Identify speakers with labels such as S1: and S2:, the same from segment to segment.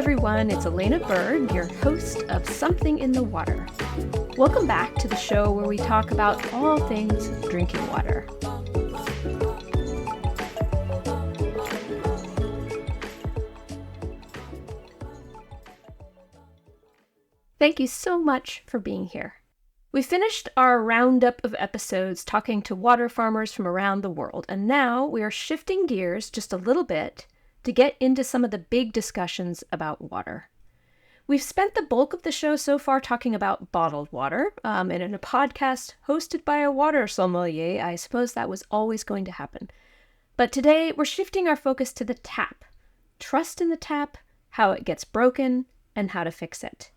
S1: everyone, it's Elena Berg, your host of Something in the Water. Welcome back to the show where we talk about all things drinking water. Thank you so much for being here. We finished our roundup of episodes talking to water farmers from around the world, and now we are shifting gears just a little bit to get into some of the big discussions about water. We've spent the bulk of the show so far talking about bottled water, and in a podcast hosted by a water sommelier, I suppose that was always going to happen. But today, we're shifting our focus to the tap. Trust in the tap, how it gets broken, and how to fix it.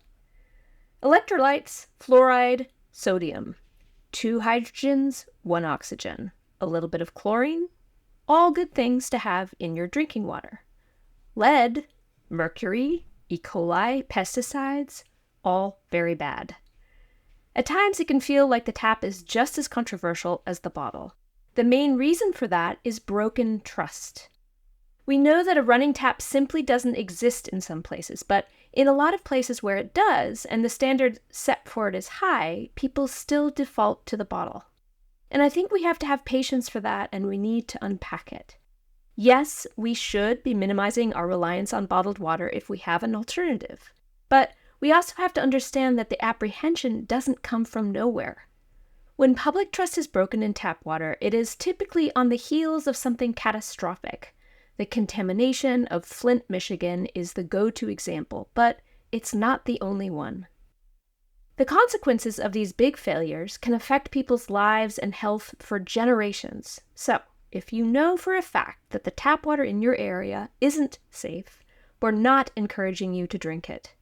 S1: Electrolytes, fluoride, sodium. 2 hydrogens, 1 oxygen. A little bit of chlorine. All good things to have in your drinking water. Lead, mercury, E. coli, pesticides, all very bad. At times it can feel like the tap is just as controversial as the bottle. The main reason for that is broken trust. We know that a running tap simply doesn't exist in some places, but in a lot of places where it does, and the standard set for it is high, people still default to the bottle. And I think we have to have patience for that, and we need to unpack it. Yes, we should be minimizing our reliance on bottled water if we have an alternative. But we also have to understand that the apprehension doesn't come from nowhere. When public trust is broken in tap water, it is typically on the heels of something catastrophic. The contamination of Flint, Michigan is the go-to example, but it's not the only one. The consequences of these big failures can affect people's lives and health for generations. So, if you know for a fact that the tap water in your area isn't safe, we're not encouraging you to drink it.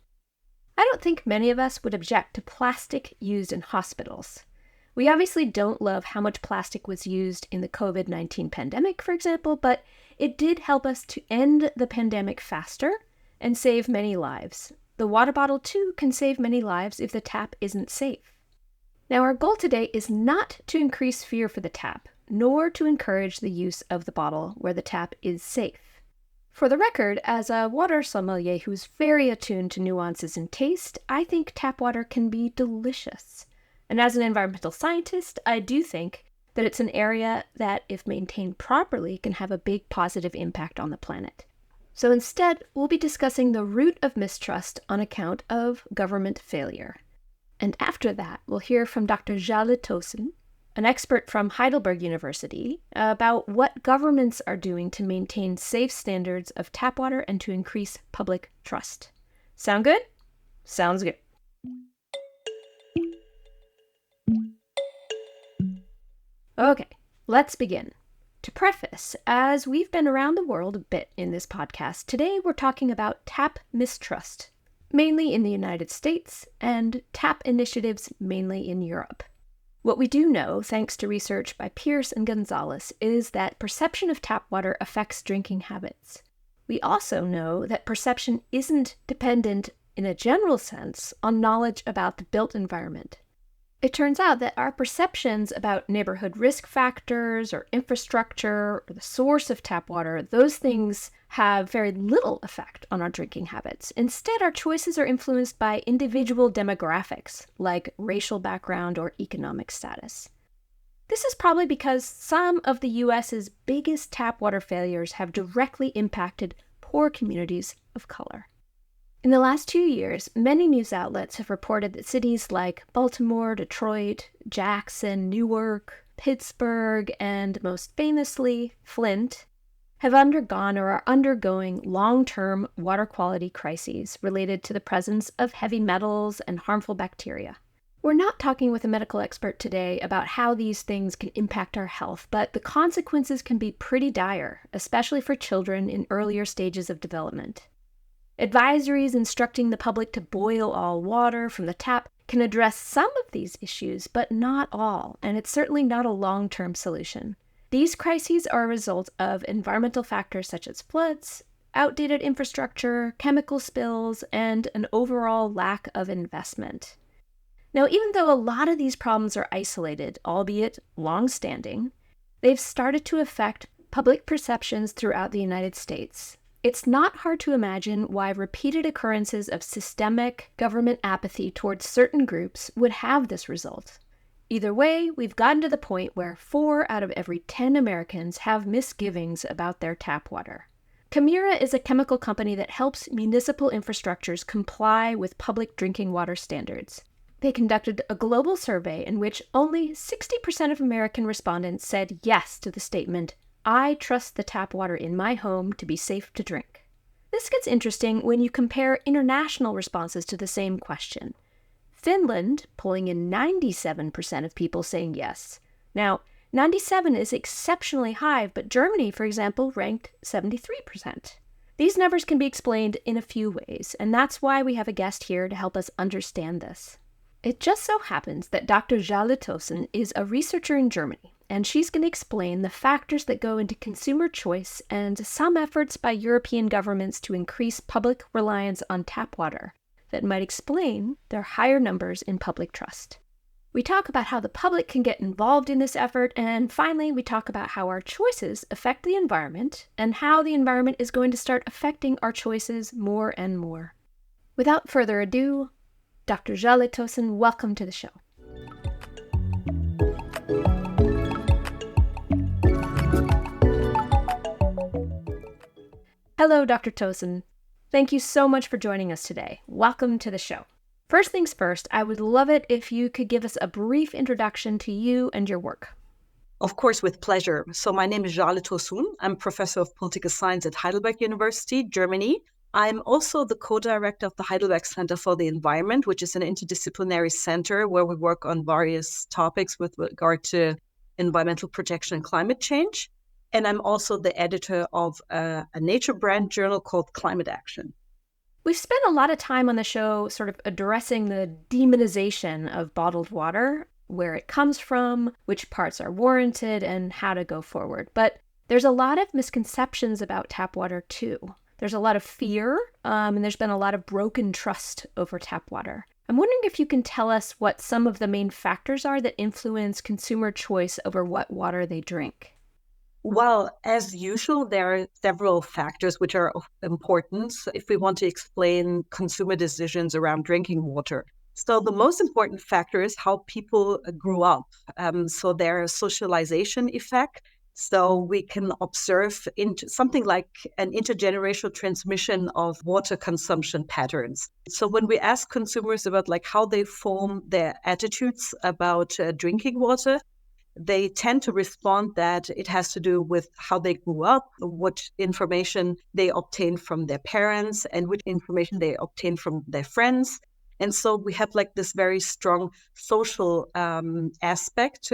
S1: I don't think many of us would object to plastic used in hospitals. We obviously don't love how much plastic was used in the COVID-19 pandemic, for example, but it did help us to end the pandemic faster and save many lives. The water bottle, too, can save many lives if the tap isn't safe. Now, our goal today is not to increase fear for the tap, nor to encourage the use of the bottle where the tap is safe. For the record, as a water sommelier who's very attuned to nuances in taste, I think tap water can be delicious. And as an environmental scientist, I do think that it's an area that, if maintained properly, can have a big positive impact on the planet. So instead, we'll be discussing the root of mistrust on account of government failure. And after that, we'll hear from Dr. Jale Tosun, an expert from Heidelberg University, about what governments are doing to maintain safe standards of tap water and to increase public trust. Sound good? Sounds good. Okay, let's begin. To preface, as we've been around the world a bit in this podcast, today we're talking about tap mistrust, mainly in the United States, and tap initiatives mainly in Europe. What we do know, thanks to research by Pierce and Gonzalez, is that perception of tap water affects drinking habits. We also know that perception isn't dependent, in a general sense, on knowledge about the built environment. It turns out that our perceptions about neighborhood risk factors or infrastructure or the source of tap water, those things have very little effect on our drinking habits. Instead, our choices are influenced by individual demographics like racial background or economic status. This is probably because some of the U.S.'s biggest tap water failures have directly impacted poor communities of color. In the last 2 years, many news outlets have reported that cities like Baltimore, Detroit, Jackson, Newark, Pittsburgh, and most famously, Flint, have undergone or are undergoing long-term water quality crises related to the presence of heavy metals and harmful bacteria. We're not talking with a medical expert today about how these things can impact our health, but the consequences can be pretty dire, especially for children in earlier stages of development. Advisories instructing the public to boil all water from the tap can address some of these issues, but not all, and it's certainly not a long-term solution. These crises are a result of environmental factors such as floods, outdated infrastructure, chemical spills, and an overall lack of investment. Now, even though a lot of these problems are isolated, albeit long-standing, they've started to affect public perceptions throughout the United States. It's not hard to imagine why repeated occurrences of systemic government apathy towards certain groups would have this result. Either way, we've gotten to the point where 4 out of every 10 Americans have misgivings about their tap water. Kemira is a chemical company that helps municipal infrastructures comply with public drinking water standards. They conducted a global survey in which only 60% of American respondents said yes to the statement, "I trust the tap water in my home to be safe to drink." This gets interesting when you compare international responses to the same question. Finland pulling in 97% of people saying yes. Now, 97 is exceptionally high, but Germany, for example, ranked 73%. These numbers can be explained in a few ways, and that's why we have a guest here to help us understand this. It just so happens that Dr. Jale Tosun is a researcher in Germany, and she's going to explain the factors that go into consumer choice and some efforts by European governments to increase public reliance on tap water that might explain their higher numbers in public trust. We talk about how the public can get involved in this effort, and finally, we talk about how our choices affect the environment and how the environment is going to start affecting our choices more and more. Without further ado, Dr. Jale Tosun, welcome to the show. Hello, Dr. Tosun. Thank you so much for joining us today. Welcome to the show. First things first, I would love it if you could give us a brief introduction to you and your work.
S2: Of course, with pleasure. So my name is Jale Tosun. I'm professor of political science at Heidelberg University, Germany. I'm also the co-director of the Heidelberg Center for the Environment, which is an interdisciplinary center where we work on various topics with regard to environmental protection and climate change. And I'm also the editor of a nature brand journal called Climate Action.
S1: We've spent a lot of time on the show sort of addressing the demonization of bottled water, where it comes from, which parts are warranted, and how to go forward. But there's a lot of misconceptions about tap water too. There's a lot of fear, and there's been a lot of broken trust over tap water. I'm wondering if you can tell us what some of the main factors are that influence consumer choice over what water they drink.
S2: Well, as usual, there are several factors which are of importance if we want to explain consumer decisions around drinking water. So the most important factor is how people grew up. So their socialization effect. So we can observe into something like an intergenerational transmission of water consumption patterns. So when we ask consumers about like how they form their attitudes about drinking water, they tend to respond that it has to do with how they grew up, what information they obtained from their parents, and what information they obtained from their friends. And so we have like this very strong social aspect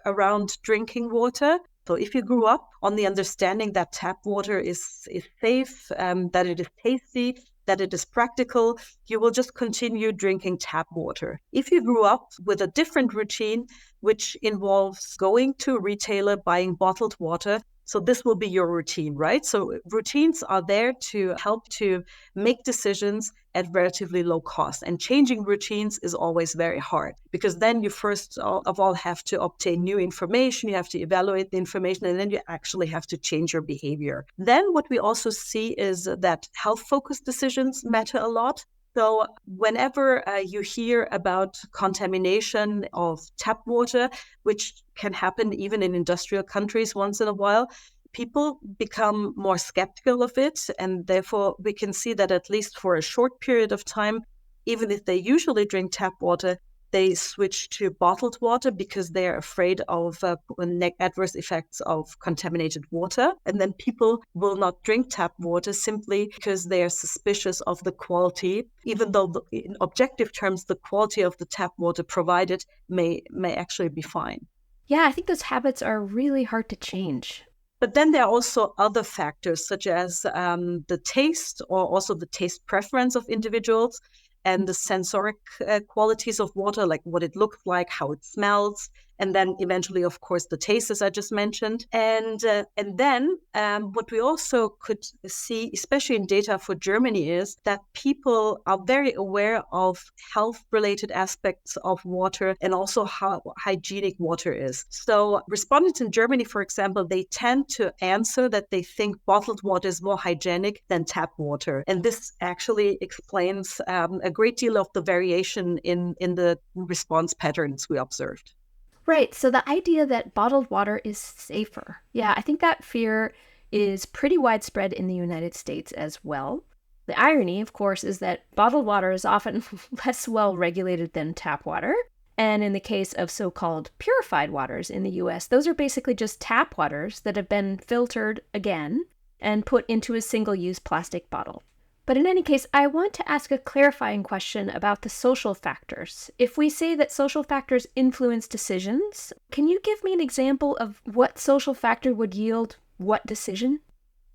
S2: around drinking water. So if you grew up on the understanding that tap water is safe, that it is tasty, that it is practical, you will just continue drinking tap water. If you grew up with a different routine, which involves going to a retailer, buying bottled water, so this will be your routine, right? So routines are there to help to make decisions at relatively low cost. And changing routines is always very hard because then you first of all have to obtain new information, you have to evaluate the information, and then you actually have to change your behavior. Then what we also see is that health-focused decisions matter a lot. So whenever you hear about contamination of tap water, which can happen even in industrial countries once in a while, people become more skeptical of it. And therefore, we can see that at least for a short period of time, even if they usually drink tap water, they switch to bottled water because they're afraid of adverse effects of contaminated water. And then people will not drink tap water simply because they are suspicious of the quality, even though in objective terms, the quality of the tap water provided may actually be fine.
S1: Yeah, I think those habits are really hard to change.
S2: But then there are also other factors such as the taste or also the taste preference of individuals, and the sensoric qualities of water, like what it looks like, how it smells, And then eventually, of course, the taste, as I just mentioned. And then what we also could see, especially in data for Germany, is that people are very aware of health-related aspects of water and also how hygienic water is. So respondents in Germany, for example, they tend to answer that they think bottled water is more hygienic than tap water. And this actually explains a great deal of the variation in the response patterns we observed.
S1: Right. So the idea that bottled water is safer. Yeah, I think that fear is pretty widespread in the United States as well. The irony, of course, is that bottled water is often less well regulated than tap water. And in the case of so-called purified waters in the US, those are basically just tap waters that have been filtered again and put into a single-use plastic bottle. But in any case, I want to ask a clarifying question about the social factors. If we say that social factors influence decisions, can you give me an example of what social factor would yield what decision?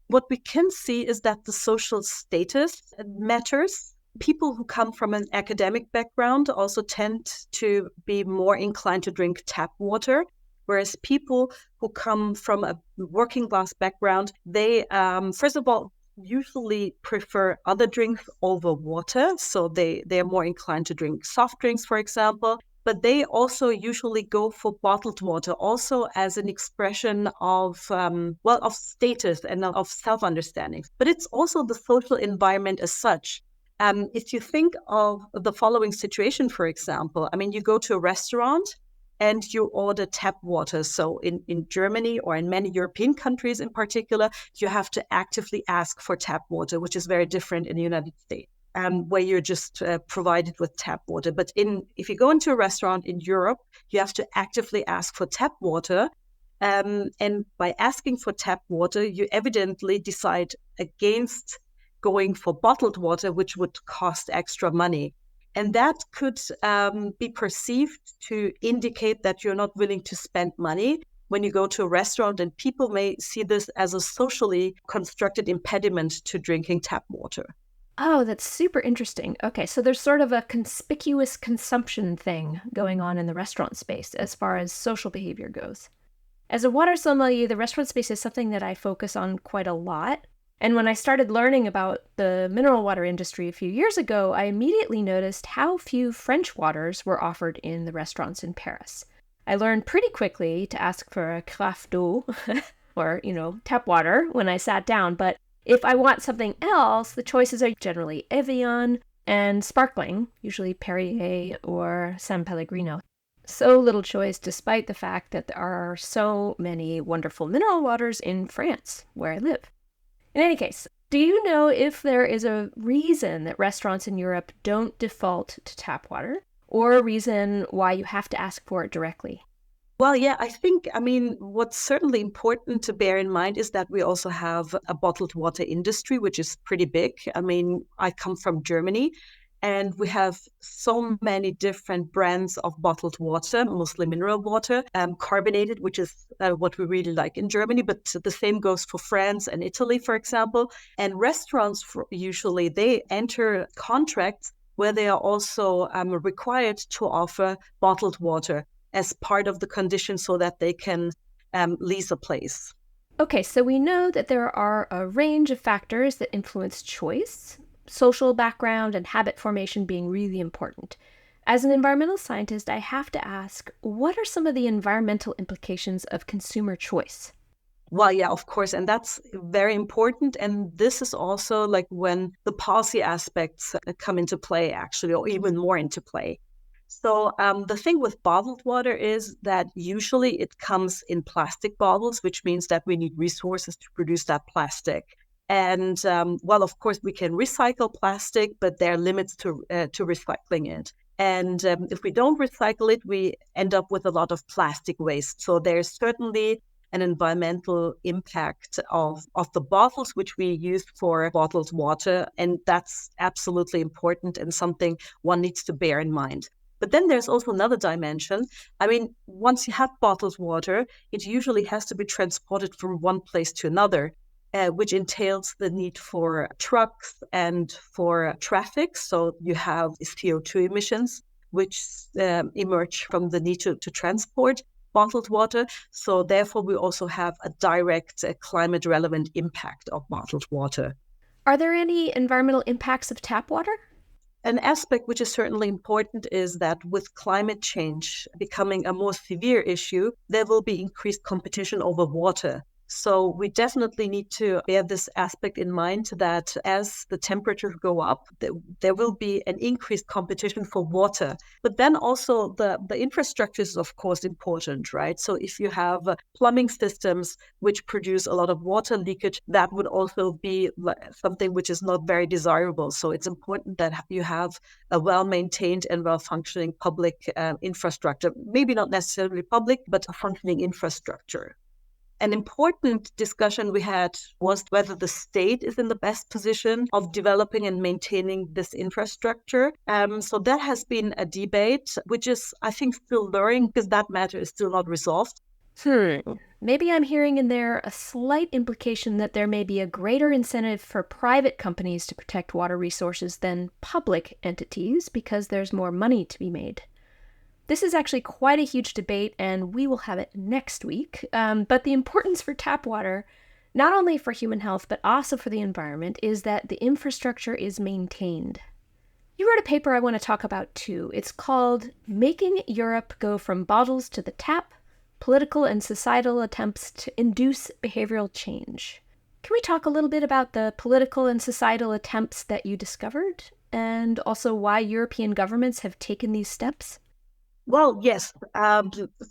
S2: What we can see is that the social status matters. People who come from an academic background also tend to be more inclined to drink tap water, whereas people who come from a working class background, they, first of all, usually prefer other drinks over water. So they're more inclined to drink soft drinks, for example. But they also usually go for bottled water, also as an expression of of status and of self-understanding. But it's also the social environment as such. If you think of the following situation, for example, I mean, you go to a restaurant and you order tap water. So in Germany or in many European countries in particular, you have to actively ask for tap water, which is very different in the United States, where you're just provided with tap water. But if you go into a restaurant in Europe, you have to actively ask for tap water. And by asking for tap water, you evidently decide against going for bottled water, which would cost extra money. And that could be perceived to indicate that you're not willing to spend money when you go to a restaurant, and people may see this as a socially constructed impediment to drinking tap water.
S1: Oh, that's super interesting. Okay, so there's sort of a conspicuous consumption thing going on in the restaurant space as far as social behavior goes. As a water sommelier, the restaurant space is something that I focus on quite a lot. And when I started learning about the mineral water industry a few years ago, I immediately noticed how few French waters were offered in the restaurants in Paris. I learned pretty quickly to ask for a carafe d'eau, or, tap water when I sat down. But if I want something else, the choices are generally Evian and sparkling, usually Perrier or San Pellegrino. So little choice, despite the fact that there are so many wonderful mineral waters in France, where I live. In any case, do you know if there is a reason that restaurants in Europe don't default to tap water, or a reason why you have to ask for it directly?
S2: Well, yeah, what's certainly important to bear in mind is that we also have a bottled water industry, which is pretty big. I mean, I come from Germany, and we have so many different brands of bottled water, mostly mineral water, carbonated, which is what we really like in Germany. But the same goes for France and Italy, for example. And restaurants, usually, they enter contracts where they are also required to offer bottled water as part of the condition so that they can lease a place.
S1: Okay, so we know that there are a range of factors that influence choice, social background and habit formation being really important. As an environmental scientist, I have to ask, what are some of the environmental implications of consumer choice?
S2: Well, yeah, of course. And that's very important. And this is also like when the policy aspects come into play, actually, or even more into play. So the thing with bottled water is that usually it comes in plastic bottles, which means that we need resources to produce that plastic. And of course, we can recycle plastic, but there are limits to recycling it. And if we don't recycle it, we end up with a lot of plastic waste. So there's certainly an environmental impact of the bottles which we use for bottled water. And that's absolutely important and something one needs to bear in mind. But then there's also another dimension. I mean, once you have bottled water, it usually has to be transported from one place to another, which entails the need for trucks and for traffic. So you have CO2 emissions, which emerge from the need to transport. bottled water. So therefore, we also have a direct climate relevant impact of bottled water.
S1: Are there any environmental impacts of tap water?
S2: An aspect which is certainly important is that with climate change becoming a more severe issue, there will be increased competition over water. So we definitely need to bear this aspect in mind that as the temperatures go up, there will be an increased competition for water. But then also the infrastructure is, of course, important, right? So if you have plumbing systems which produce a lot of water leakage, that would also be something which is not very desirable. So it's important that you have a well-maintained and well-functioning public infrastructure, maybe not necessarily public, but a functioning infrastructure. An important discussion we had was whether the state is in the best position of developing and maintaining this infrastructure. So that has been a debate, which is, I think, still luring because that matter is still not resolved.
S1: Maybe I'm hearing in there a slight implication that there may be a greater incentive for private companies to protect water resources than public entities because there's more money to be made. This is actually quite a huge debate, and we will have it next week. But the importance for tap water, not only for human health, but also for the environment, is that the infrastructure is maintained. You wrote a paper I want to talk about too. It's called Making Europe Go from Bottles to the Tap, Political and Societal Attempts to Induce Behavioral Change. Can we talk a little bit about the political and societal attempts that you discovered, and also why European governments have taken these steps?
S2: Well, yes.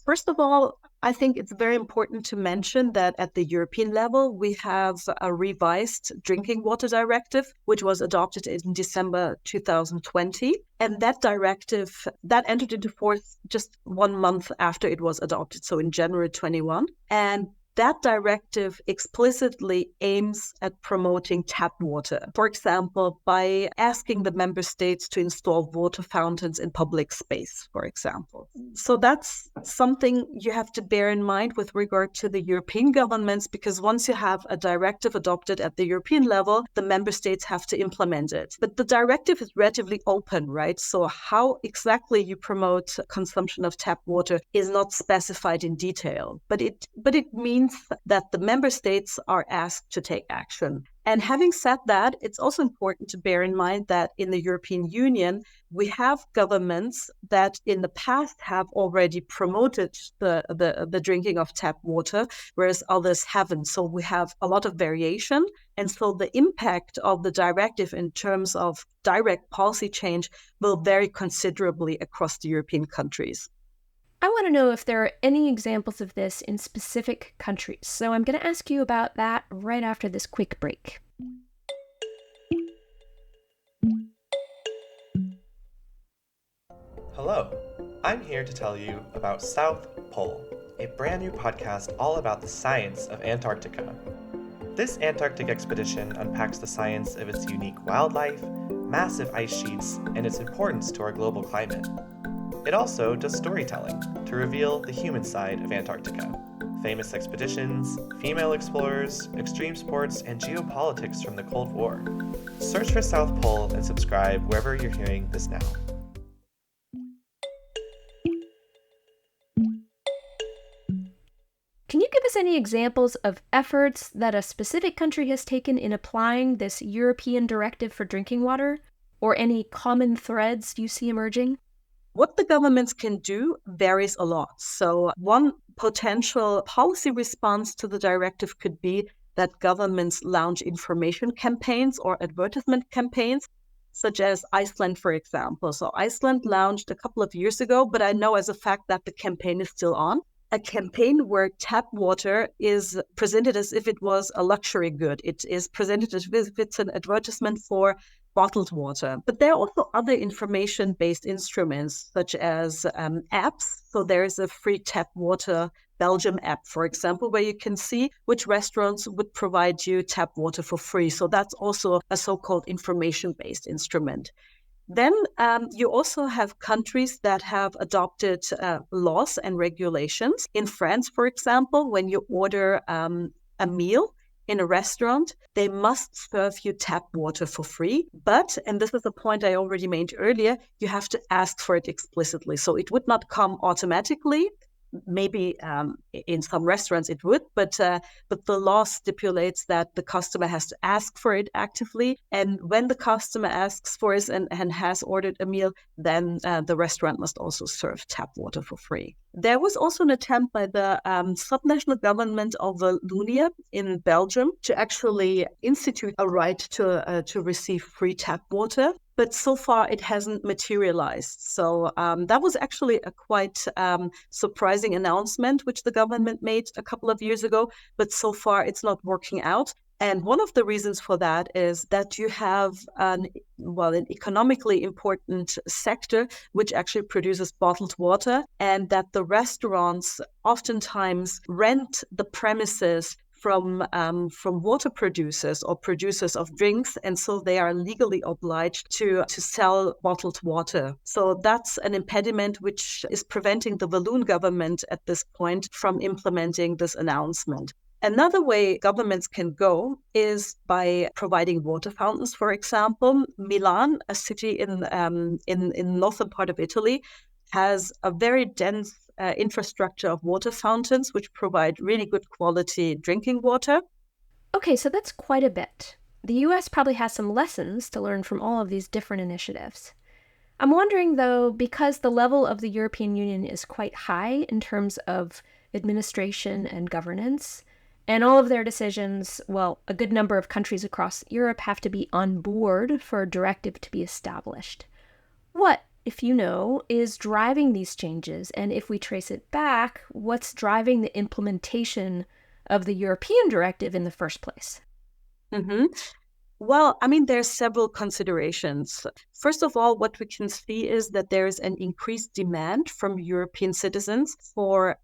S2: First of all, I think it's very important to mention that at the European level, we have a revised drinking water directive, which was adopted in December 2020. And that directive, that entered into force just 1 month after it was adopted, so in January 21. And that directive explicitly aims at promoting tap water, for example, by asking the member states to install water fountains in public space, for example. So that's something you have to bear in mind with regard to the European governments, because once you have a directive adopted at the European level, the member states have to implement it. But the directive is relatively open, right? So how exactly you promote consumption of tap water is not specified in detail, but it means that the member states are asked to take action. And having said that, it's also important to bear in mind that in the European Union, we have governments that in the past have already promoted the drinking of tap water, whereas others haven't. So we have a lot of variation. And so the impact of the directive in terms of direct policy change will vary considerably across the European countries.
S1: I want to know if there are any examples of this in specific countries, so I'm going to ask you about that right after this quick break.
S3: Hello, I'm here to tell you about South Pole, a brand new podcast all about the science of Antarctica. This Antarctic expedition unpacks the science of its unique wildlife, massive ice sheets, and its importance to our global climate. It also does storytelling to reveal the human side of Antarctica. Famous expeditions, female explorers, extreme sports, and geopolitics from the Cold War. Search for South Pole and subscribe wherever you're hearing this now.
S1: Can you give us any examples of efforts that a specific country has taken in applying this European directive for drinking water, or any common threads you see emerging?
S2: What the governments can do varies a lot. So one potential policy response to the directive could be that governments launch information campaigns or advertisement campaigns, such as Iceland, for example. So Iceland launched a couple of years ago, but I know as a fact that the campaign is still on. A campaign where tap water is presented as if it was a luxury good. It is presented as if it's an advertisement for bottled water. But there are also other information-based instruments, such as apps. So there is a free tap water Belgium app, for example, where you can see which restaurants would provide you tap water for free. So that's also a so-called information-based instrument. Then you also have countries that have adopted laws and regulations. In France, for example, when you order a meal in a restaurant, they must serve you tap water for free. But, and this is a point I already made earlier, you have to ask for it explicitly. So it would not come automatically. maybe in some restaurants it would, but the law stipulates that the customer has to ask for it actively. And when the customer asks for it and has ordered a meal, then the restaurant must also serve tap water for free. There was also an attempt by the subnational government of Wallonia in Belgium to actually institute a right to receive free tap water. But so far, it hasn't materialized. So that was actually a quite surprising announcement, which the government made a couple of years ago. But so far, it's not working out. And one of the reasons for that is that you have an economically important sector, which actually produces bottled water, and that the restaurants oftentimes rent the premises from water producers or producers of drinks, and so they are legally obliged to sell bottled water. So that's an impediment which is preventing the Walloon government at this point from implementing this announcement. Another way governments can go is by providing water fountains. For example, Milan, a city in northern part of Italy, has a very dense infrastructure of water fountains, which provide really good quality drinking water.
S1: Okay, so that's quite a bit. The US probably has some lessons to learn from all of these different initiatives. I'm wondering, though, because the level of the European Union is quite high in terms of administration and governance, and all of their decisions, well, a good number of countries across Europe have to be on board for a directive to be established. What, if you know, is driving these changes? And if we trace it back, what's driving the implementation of the European directive in the first place?
S2: Mm-hmm. Well, I mean, there's several considerations. First of all, what we can see is that there is an increased demand from European citizens for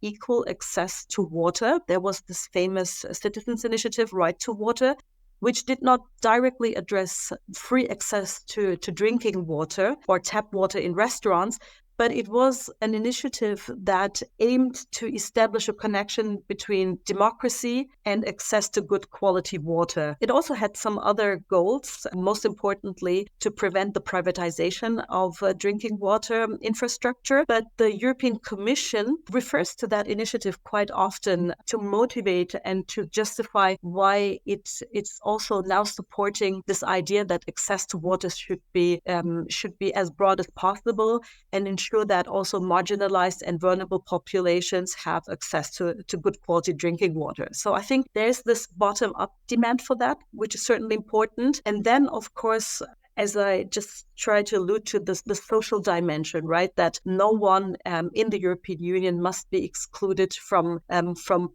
S2: equal access to water. There was this famous citizens' initiative, Right to Water, which did not directly address free access to drinking water or tap water in restaurants, but it was an initiative that aimed to establish a connection between democracy and access to good quality water. It also had some other goals, most importantly, to prevent the privatization of drinking water infrastructure. But the European Commission refers to that initiative quite often to motivate and to justify why it's also now supporting this idea that access to water should be as broad as possible and ensure that also marginalized and vulnerable populations have access to good quality drinking water. So I think there's this bottom-up demand for that, which is certainly important. And then, of course, as I just try to allude to the social dimension, right? That no one in the European Union must be excluded from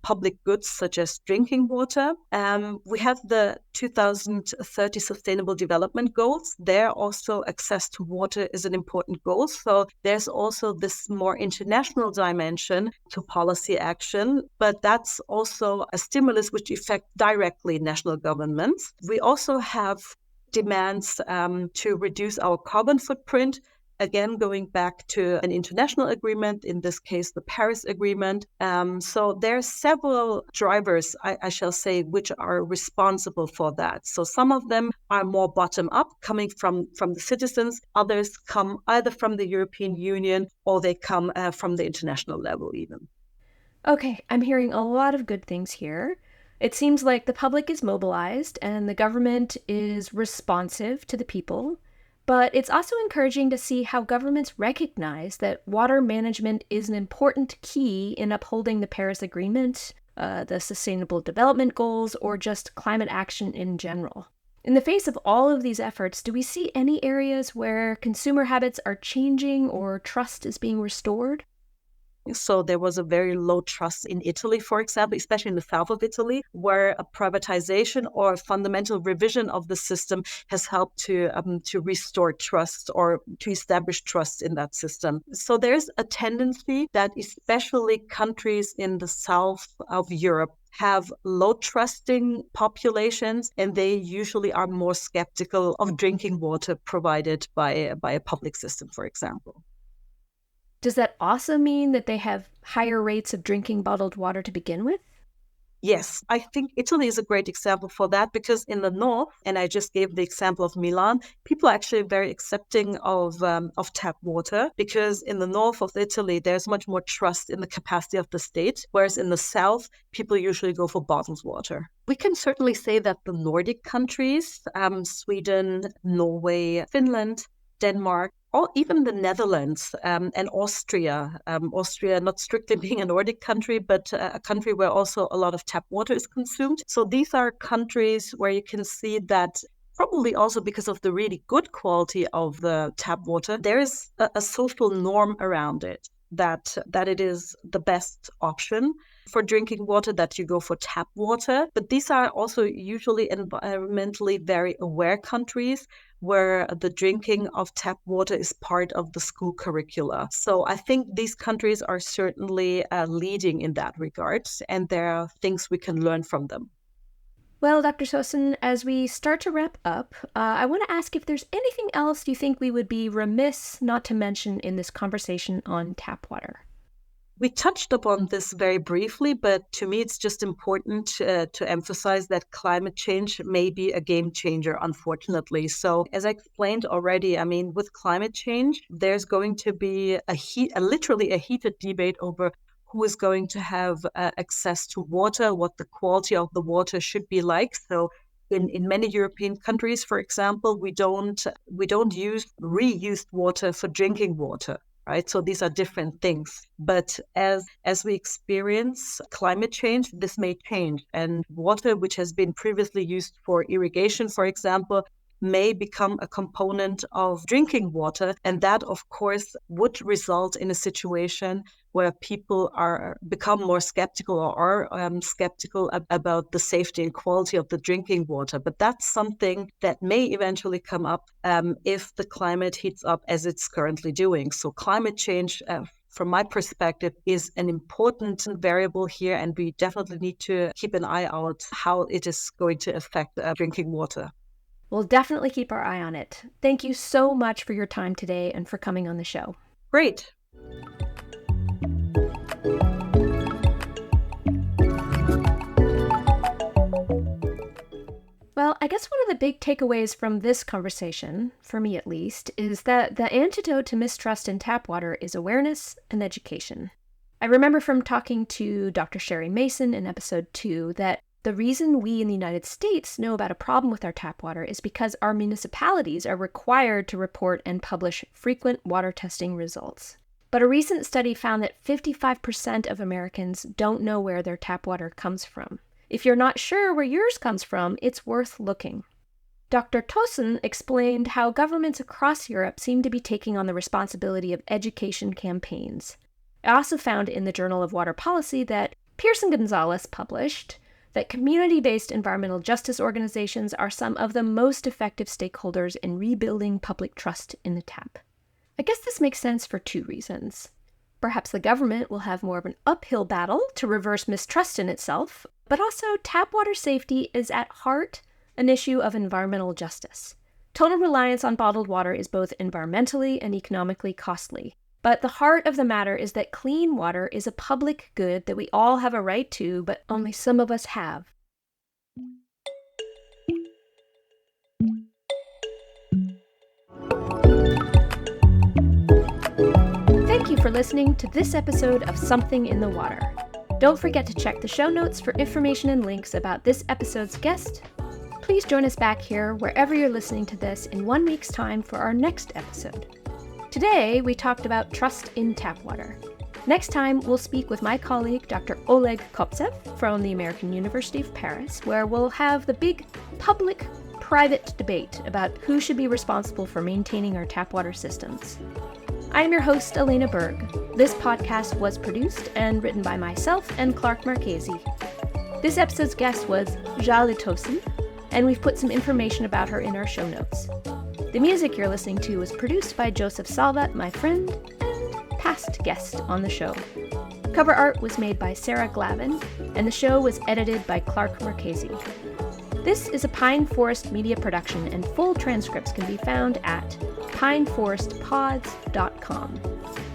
S2: public goods such as drinking water. We have the 2030 Sustainable Development Goals. There also access to water is an important goal. So there's also this more international dimension to policy action, but that's also a stimulus which affects directly national governments. We also have demands to reduce our carbon footprint, again, going back to an international agreement, in this case, the Paris Agreement. So there are several drivers, I shall say, which are responsible for that. So some of them are more bottom-up, coming from the citizens. Others come either from the European Union or they come from the international level even.
S1: Okay, I'm hearing a lot of good things here. It seems like the public is mobilized and the government is responsive to the people, but it's also encouraging to see how governments recognize that water management is an important key in upholding the Paris Agreement, the Sustainable Development Goals, or just climate action in general. In the face of all of these efforts, do we see any areas where consumer habits are changing or trust is being restored?
S2: So there was a very low trust in Italy, for example, especially in the south of Italy, where a privatization or a fundamental revision of the system has helped to restore trust or to establish trust in that system. So there's a tendency that especially countries in the south of Europe have low trusting populations, and they usually are more skeptical of drinking water provided by a public system, for example.
S1: Does that also mean that they have higher rates of drinking bottled water to begin with?
S2: Yes, I think Italy is a great example for that because in the north, and I just gave the example of Milan, people are actually very accepting of tap water because in the north of Italy, there's much more trust in the capacity of the state, whereas in the south, people usually go for bottled water. We can certainly say that the Nordic countries, Sweden, Norway, Finland, Denmark, or even the Netherlands and Austria. Austria, not strictly being a Nordic country, but a country where also a lot of tap water is consumed. So these are countries where you can see that probably also because of the really good quality of the tap water, there is a social norm around it that it is the best option for drinking water, that you go for tap water. But these are also usually environmentally very aware countries where the drinking of tap water is part of the school curricula. So I think these countries are certainly leading in that regard, and there are things we can learn from them.
S1: Well, Dr. Tosun, as we start to wrap up, I want to ask if there's anything else you think we would be remiss not to mention in this conversation on tap water.
S2: We touched upon this very briefly, but to me, it's just important to emphasize that climate change may be a game changer, unfortunately. So as I explained already, I mean, with climate change, there's going to be literally a heated debate over who is going to have access to water, what the quality of the water should be like. So in many European countries, for example, we don't use reused water for drinking water. Right? So these are different things. But as we experience climate change, this may change. And water, which has been previously used for irrigation, for example, may become a component of drinking water. And that, of course, would result in a situation where people become more skeptical or are skeptical about the safety and quality of the drinking water. But that's something that may eventually come up if the climate heats up as it's currently doing. So climate change, from my perspective, is an important variable here, and we definitely need to keep an eye out how it is going to affect drinking water.
S1: We'll definitely keep our eye on it. Thank you so much for your time today and for coming on the show.
S2: Great.
S1: Well, I guess one of the big takeaways from this conversation, for me at least, is that the antidote to mistrust in tap water is awareness and education. I remember from talking to Dr. Sherry Mason in episode 2 that the reason we in the United States know about a problem with our tap water is because our municipalities are required to report and publish frequent water testing results. But a recent study found that 55% of Americans don't know where their tap water comes from. If you're not sure where yours comes from, it's worth looking. Dr. Tosun explained how governments across Europe seem to be taking on the responsibility of education campaigns. I also found in the Journal of Water Policy that Pearson Gonzalez published that community-based environmental justice organizations are some of the most effective stakeholders in rebuilding public trust in the tap. I guess this makes sense for two reasons. Perhaps the government will have more of an uphill battle to reverse mistrust in itself, but also tap water safety is at heart an issue of environmental justice. Total reliance on bottled water is both environmentally and economically costly. But the heart of the matter is that clean water is a public good that we all have a right to, but only some of us have. Thank you for listening to this episode of Something in the Water. Don't forget to check the show notes for information and links about this episode's guest. Please join us back here wherever you're listening to this in 1 week's time for our next episode. Today, we talked about trust in tap water. Next time, we'll speak with my colleague, Dr. Oleg Koptsev from the American University of Paris, where we'll have the big public-private debate about who should be responsible for maintaining our tap water systems. I'm your host, Elena Berg. This podcast was produced and written by myself and Clark Marchese. This episode's guest was Jale Tosun, and we've put some information about her in our show notes. The music you're listening to was produced by Joseph Salvat, my friend, and past guest on the show. Cover art was made by Sarah Glavin, and the show was edited by Clark Marchese. This is a Pine Forest media production, and full transcripts can be found at pineforestpods.com.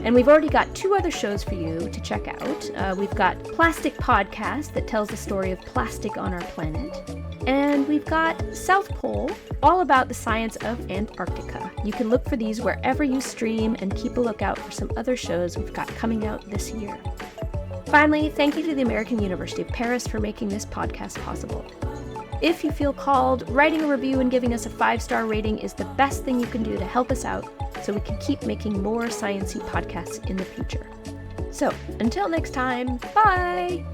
S1: And we've already got 2 other shows for you to check out. We've got Plastic Podcast that tells the story of plastic on our planet. And we've got South Pole, all about the science of Antarctica. You can look for these wherever you stream and keep a lookout for some other shows we've got coming out this year. Finally, thank you to the American University of Paris for making this podcast possible. If you feel called, writing a review and giving us a 5-star rating is the best thing you can do to help us out so we can keep making more science-y podcasts in the future. So, until next time, bye!